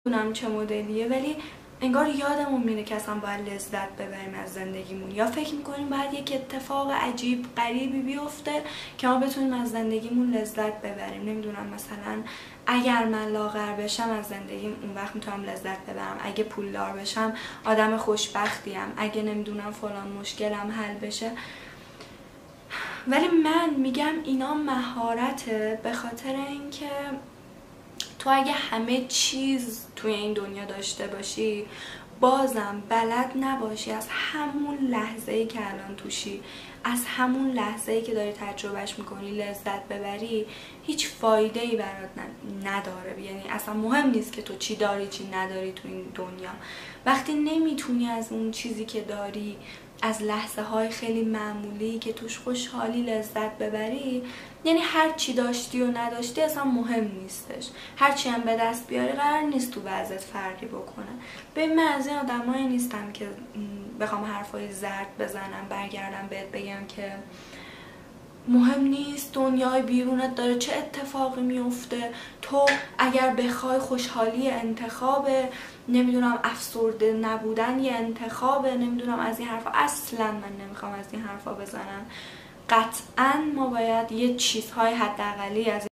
نمیدونم چه مدلیه، ولی انگار یادمون میره که اصلا باید لذت ببریم از زندگیمون، یا فکر میکنیم باید یک اتفاق عجیب غریبی بیفته که ما بتونیم از زندگیمون لذت ببریم. نمیدونم مثلا اگر من لاغر بشم از زندگیم اون وقت میتونم لذت ببرم، اگه پولدار بشم آدم خوشبختیم، اگه نمیدونم فلان مشکلم حل بشه. ولی من میگم اینا مهارته، به خاطر اینکه تو اگه همه چیز توی این دنیا داشته باشی بازم بلد نباشی از همون لحظه‌ای که الان توشی، از همون لحظه‌ای که داری تجربهش میکنی لذت ببری، هیچ فایده‌ای برات نداره. یعنی اصلا مهم نیست که تو چی داری چی نداری تو این دنیا. وقتی نمیتونی از اون چیزی که داری، از لحظه های خیلی معمولی که توش خوشحالی لذت ببری، یعنی هر چی داشتی و نداشتی اصلا مهم نیستش. هر چی هم به دست بیاری قرار نیست تو وضعت فرقی بکنه. ببین من از این آدمایی نیستم که بخوام حرفای زرد بزنم برگردم بهت بگم که مهم نیست دنیای بیرونت داره چه اتفاقی میفته، تو اگر بخوای خوشحالی انتخابه، نمیدونم افسرده نبودن یه انتخابه، نمیدونم از این حرفا. اصلا من نمیخوام از این حرفا بزنم. قطعا ما باید یه چیزهای حداقلی از